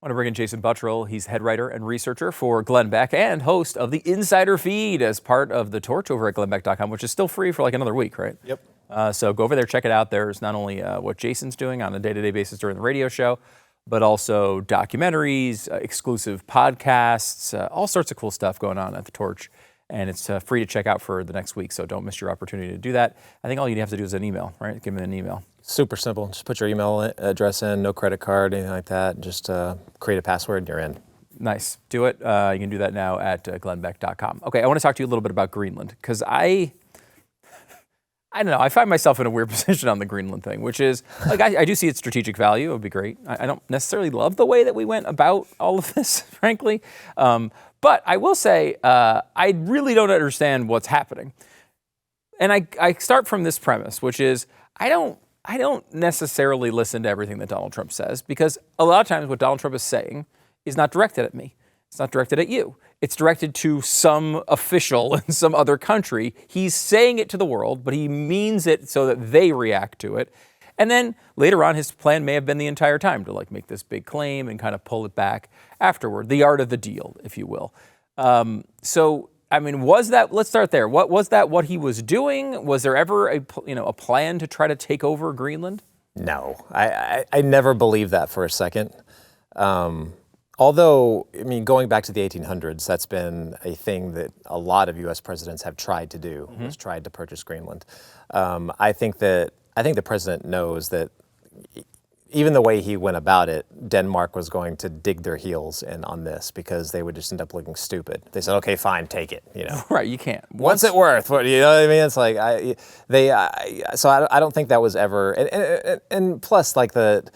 I want to bring in Jason Buttrill. He's head writer and researcher for Glenn Beck and host of the Insider Feed as part of The Torch over at glennbeck.com, which is still free for like another week, right? Yep. So go over there, check it out. There's not only what Jason's doing on a day-to-day basis during the radio show, but also documentaries, exclusive podcasts, all sorts of cool stuff going on at The Torch. And it's free to check out for the next week, so don't miss your opportunity to do that. I think all you have to do is an email, right? Give me an email. Super simple. Just put your email address in, no credit card, anything like that. Just create a password and you're in. Nice. Do it. You can do that now at glennbeck.com. Okay, I want to talk to you a little bit about Greenland, because I don't know, I find myself in a weird position on the Greenland thing, which is, like, I do see its strategic value. It would be great. I don't necessarily love the way that we went about all of this, frankly. But I will say, I really don't understand what's happening. And I start from this premise, which is, I don't necessarily listen to everything that Donald Trump says, because a lot of times what Donald Trump is saying is not directed at me. It's not directed at you. It's directed to some official in some other country. He's saying it to the world, but he means it so that they react to it. And then later on, his plan may have been the entire time to like make this big claim and kind of pull it back afterward. The art of the deal, if you will. So, I mean, was that, let's start there. Was that what he was doing? Was there ever a plan to try to take over Greenland? No, I never believed that for a second. Although, I mean, going back to the 1800s, that's been a thing that a lot of U.S. presidents have tried to do, was tried to purchase Greenland. I think the president knows that even the way he went about it, Denmark was going to dig their heels in on this because they would just end up looking stupid. They said, okay, fine, take it, you know. Right, you can't. What's it worth? What, you know what I mean? It's like, so I don't think that was ever, and plus like the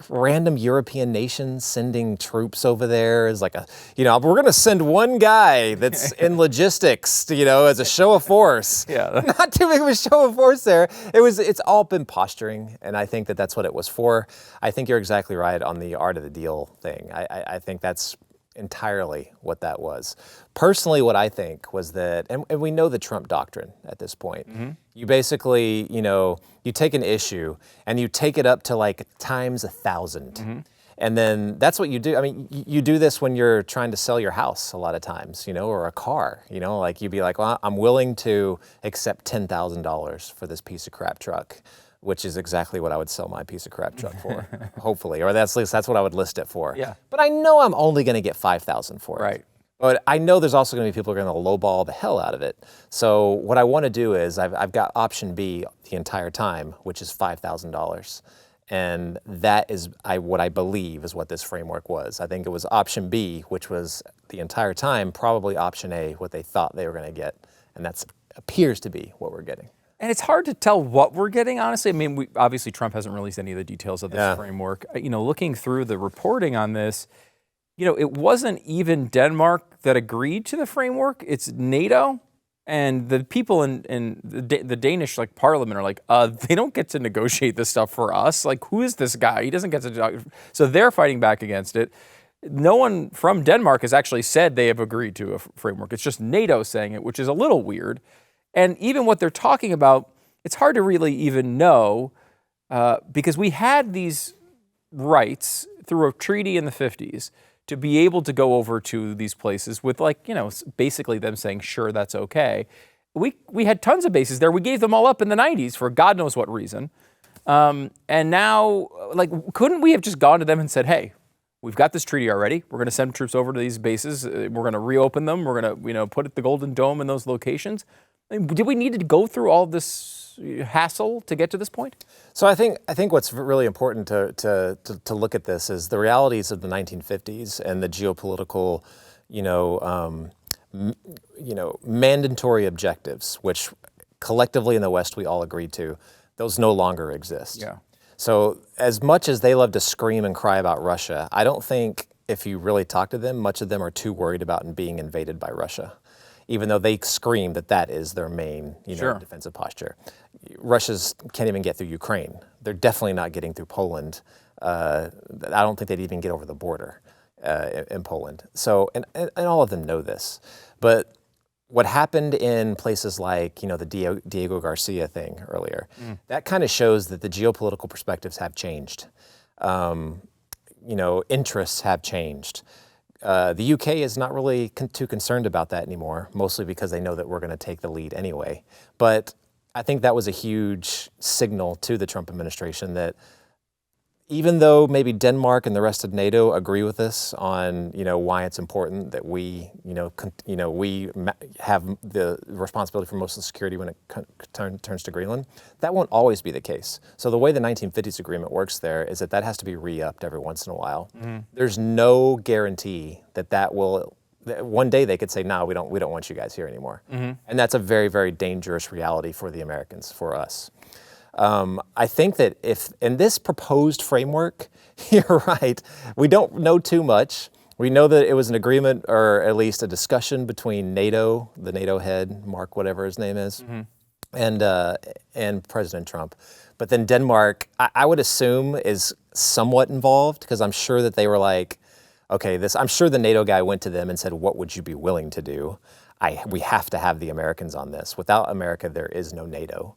random European nations sending troops over there is like we're going to send one guy that's in logistics, as a show of force. Yeah. Not too big of a show of force there. It's all been posturing, and I think that that's what it was for. I think you're exactly right on the art of the deal thing. I think that's entirely what that was. Personally, what I think was that, and we know the Trump doctrine at this point. Mm-hmm. You basically, you take an issue and you take it up to like times 1,000. Mm-hmm. And then that's what you do. I mean, you do this when you're trying to sell your house a lot of times, or a car, like you'd be like, well, I'm willing to accept $10,000 for this piece of crap truck, which is exactly what I would sell my piece of crap truck for, hopefully, or at least that's what I would list it for. Yeah. But I know I'm only going to get $5,000 for it. Right. But I know there's also going to be people who are going to lowball the hell out of it. So what I want to do is I've got option B the entire time, which is $5,000. And that is what I believe is what this framework was. I think it was option B, which was the entire time, probably option A, what they thought they were going to get. And that appears to be what we're getting. And it's hard to tell what we're getting, honestly. I mean, obviously Trump hasn't released any of the details of this framework. Looking through the reporting on this, it wasn't even Denmark that agreed to the framework. It's NATO, and the people in the Danish parliament are like, they don't get to negotiate this stuff for us. Like, who is this guy? He doesn't get to. So they're fighting back against it. No one from Denmark has actually said they have agreed to a framework. It's just NATO saying it, which is a little weird. And even what they're talking about, it's hard to really even know because we had these rights through a treaty in the 50s to be able to go over to these places with basically them saying, sure, that's okay. We had tons of bases there. We gave them all up in the 90s for God knows what reason. And now, couldn't we have just gone to them and said, hey, we've got this treaty already. We're going to send troops over to these bases. We're going to reopen them. We're going to put the Golden Dome in those locations. I mean, did we need to go through all this hassle to get to this point? So I think what's really important to look at this is the realities of the 1950s and the geopolitical, mandatory objectives, which collectively in the West we all agreed to. Those no longer exist. Yeah. So as much as they love to scream and cry about Russia, I don't think if you really talk to them, much of them are too worried about being invaded by Russia, even though they scream that is their main, defensive posture. Russians can't even get through Ukraine. They're definitely not getting through Poland. I don't think they'd even get over the border in Poland. So, and all of them know this. But what happened in places like, the Diego Garcia thing earlier, that kind of shows that the geopolitical perspectives have changed. interests have changed. The UK is not really too concerned about that anymore, mostly because they know that we're going to take the lead anyway. But I think that was a huge signal to the Trump administration that even though maybe Denmark and the rest of NATO agree with us on, why it's important that we, we have the responsibility for most of the security when it turns to Greenland, that won't always be the case. So the way the 1950s agreement works there is that has to be re-upped every once in a while. Mm-hmm. There's no guarantee that will. One day they could say, "No, we don't want you guys here anymore," mm-hmm. and that's a very, very dangerous reality for the Americans, for us. I think that if in this proposed framework, you're right, we don't know too much. We know that it was an agreement, or at least a discussion between NATO, the NATO head, Mark, whatever his name is, mm-hmm. and President Trump. But then Denmark, I would assume, is somewhat involved, because I'm sure that they were like, okay, I'm sure the NATO guy went to them and said, what would you be willing to do? We have to have the Americans on this. Without America, there is no NATO.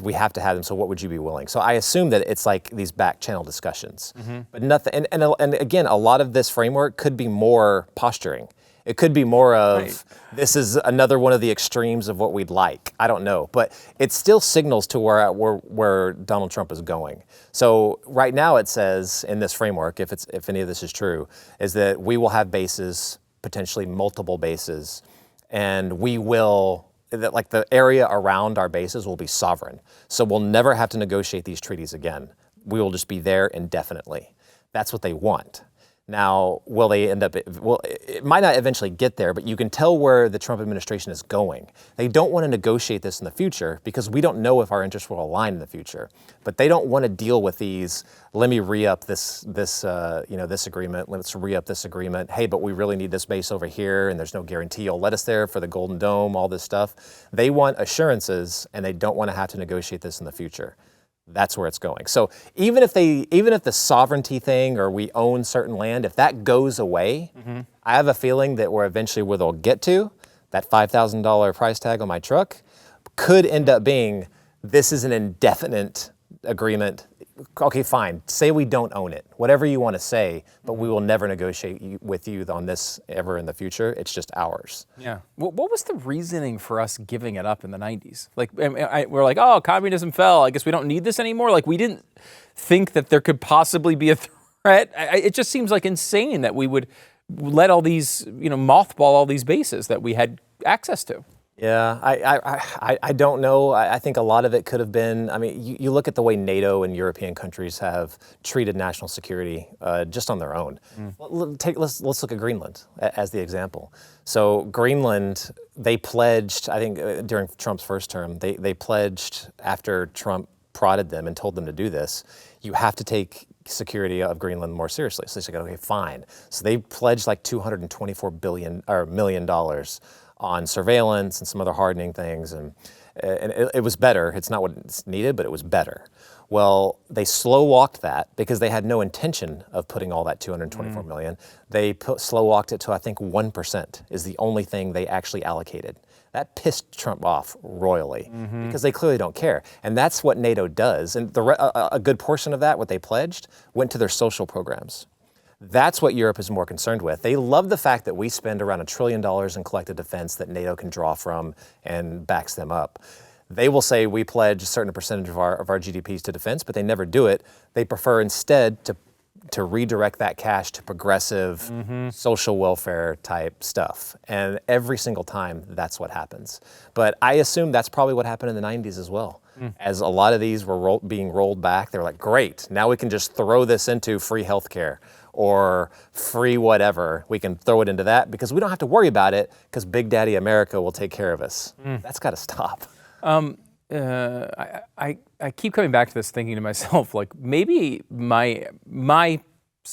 We have to have them, so what would you be willing? So I assume that it's like these back channel discussions. Mm-hmm. But nothing, and again, a lot of this framework could be more posturing. It could be more of, this is another one of the extremes of what we'd like. I don't know, but it still signals to where Donald Trump is going. So right now it says in this framework, if any of this is true, is that we will have bases, potentially multiple bases, and we will, that like the area around our bases will be sovereign. So we'll never have to negotiate these treaties again. We will just be there indefinitely. That's what they want. Now, will they end up, well, it might not eventually get there, but you can tell where the Trump administration is going. They don't want to negotiate this in the future because we don't know if our interests will align in the future. But they don't want to deal with these, let me re-up this agreement, let's re-up this agreement. Hey, but we really need this base over here and there's no guarantee you'll let us there for the Golden Dome, all this stuff. They want assurances and they don't want to have to negotiate this in the future. That's where it's going. So even if the sovereignty thing, or we own certain land, if that goes away, mm-hmm. I have a feeling that we're eventually where they'll get to, that $5,000 price tag on my truck could end up being, this is an indefinite agreement. Okay, fine. Say we don't own it. Whatever you want to say, but we will never negotiate with you on this ever in the future. It's just ours. Yeah. What was the reasoning for us giving it up in the 90s? Like, we're like, oh, communism fell. I guess we don't need this anymore. Like, we didn't think that there could possibly be a threat. It just seems like insane that we would let all these, mothball all these bases that we had access to. Yeah, I don't know. I think a lot of it could have been, you look at the way NATO and European countries have treated national security just on their own. Mm. Let's look at Greenland as the example. So Greenland, they pledged, I think during Trump's first term, they pledged after Trump prodded them and told them to do this, you have to take security of Greenland more seriously. So they said, okay, fine. So they pledged like $224 million on surveillance and some other hardening things, and it was better. It's not what's needed, but it was better. Well, they slow walked that because they had no intention of putting all that $224 million. They slow walked it to, I think, 1% is the only thing they actually allocated. That pissed Trump off royally because they clearly don't care. And that's what NATO does. And a good portion of that, what they pledged, went to their social programs. That's what Europe is more concerned with. They love the fact that we spend around $1 trillion in collective defense that NATO can draw from and backs them up. They will say we pledge a certain percentage of our GDPs to defense, but they never do it. They prefer instead to redirect that cash to progressive social welfare type stuff. And every single time, that's what happens. But I assume that's probably what happened in the 90s as well. As a lot of these were being rolled back, they were like, great, now we can just throw this into free healthcare or free whatever. We can throw it into that because we don't have to worry about it because Big Daddy America will take care of us. That's got to stop. I keep coming back to this, thinking to myself, like maybe my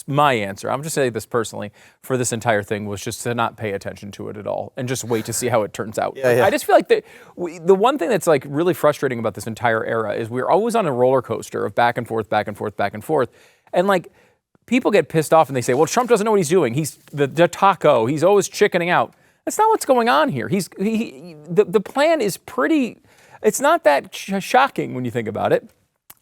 answer, I'm just saying this personally, for this entire thing was just to not pay attention to it at all and just wait to see how it turns out. Yeah. I just feel like the one thing that's like really frustrating about this entire era is we're always on a roller coaster of back and forth, back and forth, back and forth. And like people get pissed off and they say, well, Trump doesn't know what he's doing. He's the taco. He's always chickening out. That's not what's going on here. The plan is pretty, it's not that shocking when you think about it.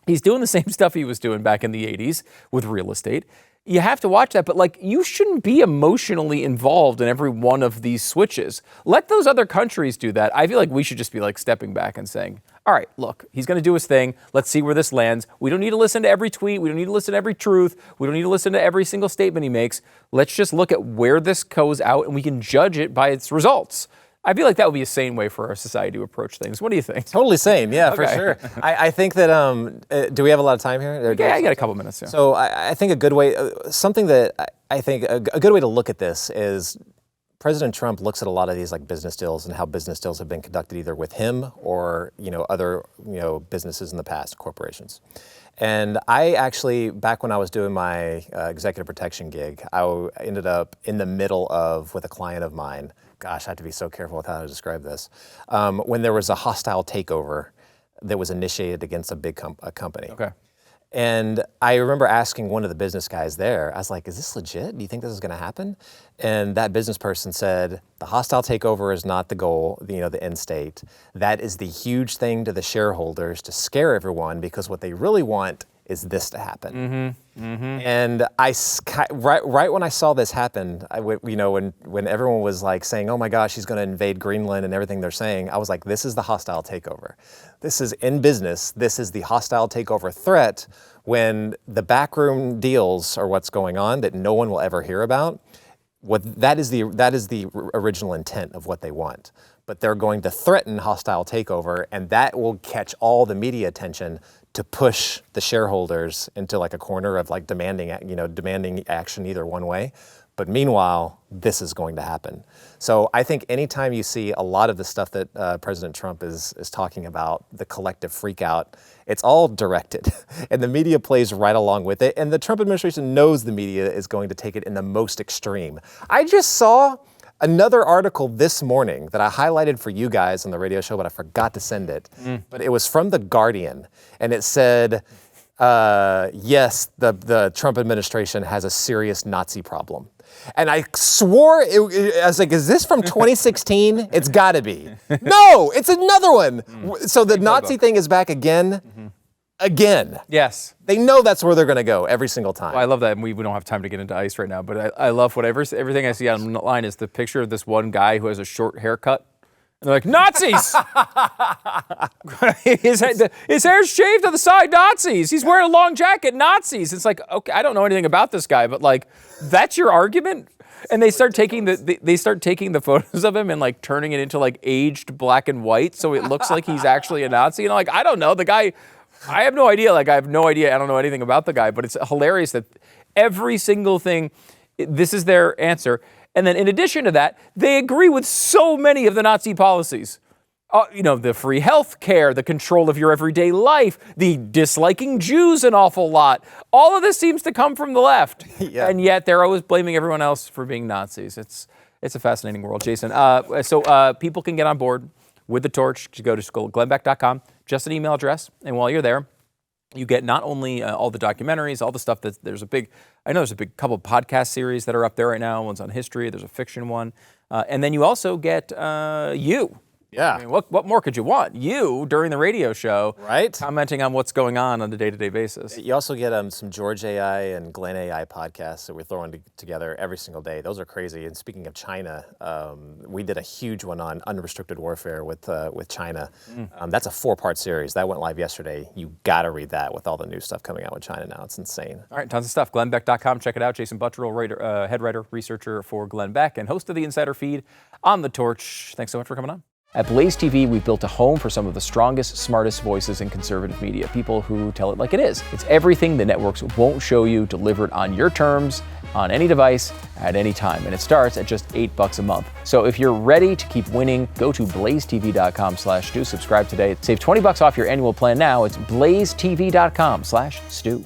He's doing the same stuff he was doing back in the 80s with real estate. You have to watch that, but like, you shouldn't be emotionally involved in every one of these switches. Let those other countries do that. I feel like we should just be like stepping back and saying, all right, look, he's going to do his thing. Let's see where this lands. We don't need to listen to every tweet. We don't need to listen to every truth. We don't need to listen to every single statement he makes. Let's just look at where this goes out and we can judge it by its results. I feel like that would be a sane way for our society to approach things. What do you think? Totally sane, yeah, for sure. I think that, do we have a lot of time here? Yeah, I got a couple minutes. Yeah. So I think a good way, something that I think a good way to look at this is President Trump looks at a lot of these like business deals and how business deals have been conducted either with him or, other, businesses in the past, corporations. And I actually, back when I was doing my executive protection gig, I ended up in the middle of, with a client of mine, gosh, I have to be so careful with how to describe this, when there was a hostile takeover that was initiated against a big company. Okay. And I remember asking one of the business guys there, I was like, is this legit? Do you think this is going to happen? And that business person said, the hostile takeover is not the goal, the end state. That is the huge thing to the shareholders to scare everyone, because what they really want is this to happen. And right when I saw this happen, when everyone was like saying, oh my gosh, he's going to invade Greenland and everything they're saying, I was like, this is the hostile takeover. This is in business. This is the hostile takeover threat, when the backroom deals are what's going on that no one will ever hear about. That is the original intent of what they want. But they're going to threaten hostile takeover, and that will catch all the media attention to push the shareholders into like a corner of like demanding action either one way. But meanwhile, this is going to happen. So I think anytime you see a lot of the stuff that President Trump is talking about, the collective freakout, it's all directed, and the media plays right along with it. And the Trump administration knows the media is going to take it in the most extreme. I just saw another article this morning that I highlighted for you guys on the radio show, but I forgot to send it. But it was from The Guardian, and it said, yes, the Trump administration has a serious Nazi problem. And I swore, I was like, is this from 2016? It's gotta be. No, it's another one. So the Nazi thing is back again. Again. Yes. They know that's where they're going to go every single time. Well, I love that. And we don't have time to get into ICE right now, but I love everything I see online is the picture of this one guy who has a short haircut. And they're like, Nazis! his hair's shaved on the side, Nazis! He's wearing a long jacket, Nazis! It's like, okay, I don't know anything about this guy, but like, that's your argument? And they start taking the photos of him and like turning it into like aged black and white so it looks like he's actually a Nazi. And I'm like, I don't know, the guy... I have no idea. Like, I have no idea. I don't know anything about the guy, but it's hilarious that every single thing, this is their answer. And then in addition to that, they agree with so many of the Nazi policies. The free health care, the control of your everyday life, the disliking Jews an awful lot. All of this seems to come from the left. Yeah. And yet they're always blaming everyone else for being Nazis. It's a fascinating world, Jason. So people can get on board with the torch. You go to glenbeck.com, just an email address. And while you're there, you get not only all the documentaries, all the stuff that there's a big couple of podcast series that are up there right now. One's on history, there's a fiction one. And then you also get you. Yeah. I mean, what more could you want? You, during the radio show, right? Commenting on what's going on a day-to-day basis. You also get some George AI and Glenn AI podcasts that we're throwing together every single day. Those are crazy. And speaking of China, we did a huge one on unrestricted warfare with China. That's a 4-part series. That went live yesterday. You got to read that with all the new stuff coming out with China now. It's insane. All right, tons of stuff. GlennBeck.com. Check it out. Jason Buttrill, head writer, researcher for Glenn Beck, and host of the Insider Feed on The Torch. Thanks so much for coming on. At BlazeTV, we've built a home for some of the strongest, smartest voices in conservative media, people who tell it like it is. It's everything the networks won't show you, delivered on your terms, on any device, at any time. And it starts at just $8 a month. So if you're ready to keep winning, go to blazetv.com/Stu. Subscribe today. Save $20 off your annual plan now. It's blazetv.com/Stu.